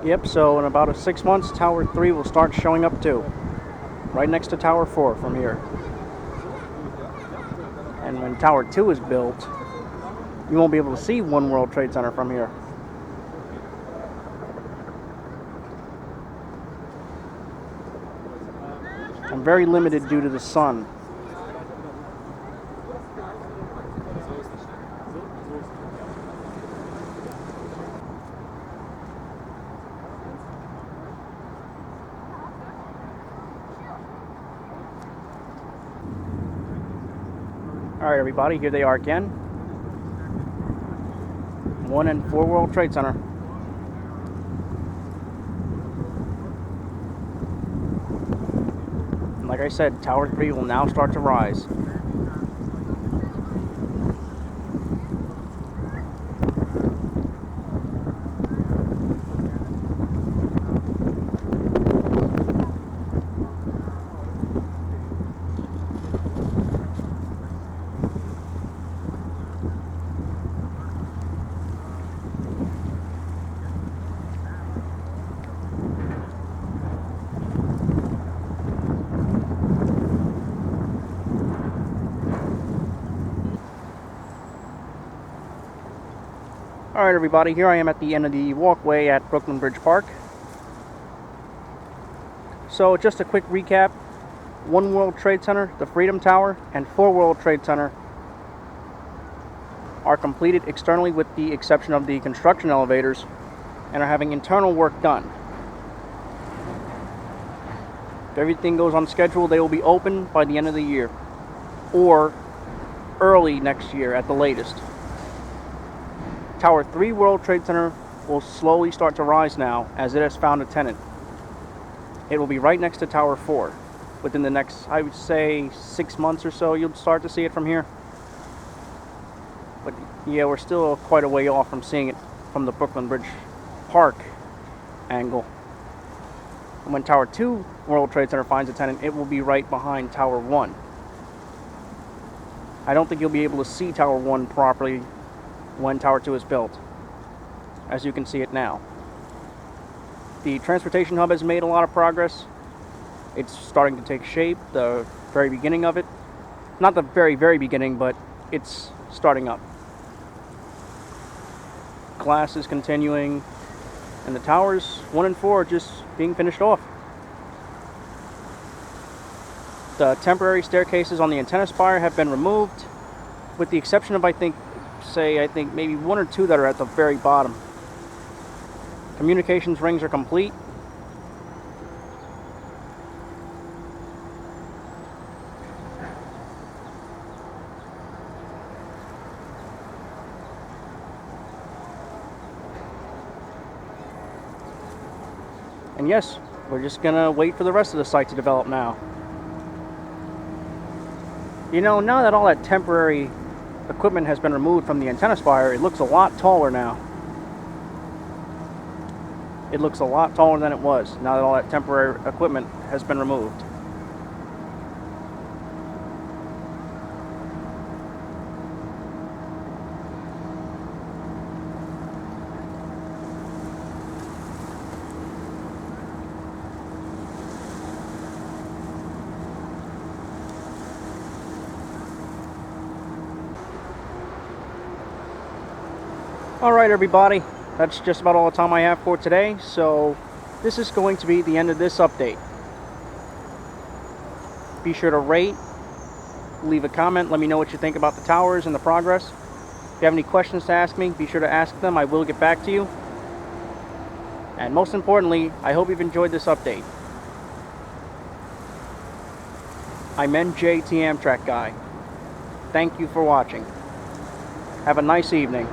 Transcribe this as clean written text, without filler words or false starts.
Yep, so in about 6 months, Tower 3 will start showing up too. Right next to Tower 4 from here. And when Tower 2 is built, you won't be able to see One World Trade Center from here. I'm very limited due to the sun. Alright everybody, here they are again. 1 and 4 World Trade Center. And like I said, Tower 3 will now start to rise. Alright everybody, here I am at the end of the walkway at Brooklyn Bridge Park. So just a quick recap. 1 World Trade Center, the Freedom Tower, and 4 World Trade Center are completed externally with the exception of the construction elevators and are having internal work done. If everything goes on schedule, they will be open by the end of the year or early next year at the latest. Tower 3 World Trade Center will slowly start to rise now as it has found a tenant. It will be right next to Tower 4. Within the next, I would say, 6 months or so, you'll start to see it from here. But yeah, we're still quite a way off from seeing it from the Brooklyn Bridge Park angle. And when Tower 2 World Trade Center finds a tenant, it will be right behind Tower 1. I don't think you'll be able to see Tower 1 properly when Tower 2 is built, as you can see it now. The transportation hub has made a lot of progress. It's starting to take shape, the very beginning of it. Not the very, very beginning, but it's starting up. Glass is continuing, and the towers 1 and 4 are just being finished off. The temporary staircases on the antenna spire have been removed, with the exception of, I think maybe 1 or 2 that are at the very bottom. Communications rings are complete. And yes, we're just gonna wait for the rest of the site to develop now. You know, now that all that temporary equipment has been removed from the antenna spire, it looks a lot taller now. It looks a lot taller than it was now that all that temporary equipment has been removed. Alright everybody, that's just about all the time I have for today, so this is going to be the end of this update. Be sure to rate, leave a comment, let me know what you think about the towers and the progress. If you have any questions to ask me, be sure to ask them, I will get back to you. And most importantly, I hope you've enjoyed this update. I'm NJT Amtrak Guy. Thank you for watching. Have a nice evening.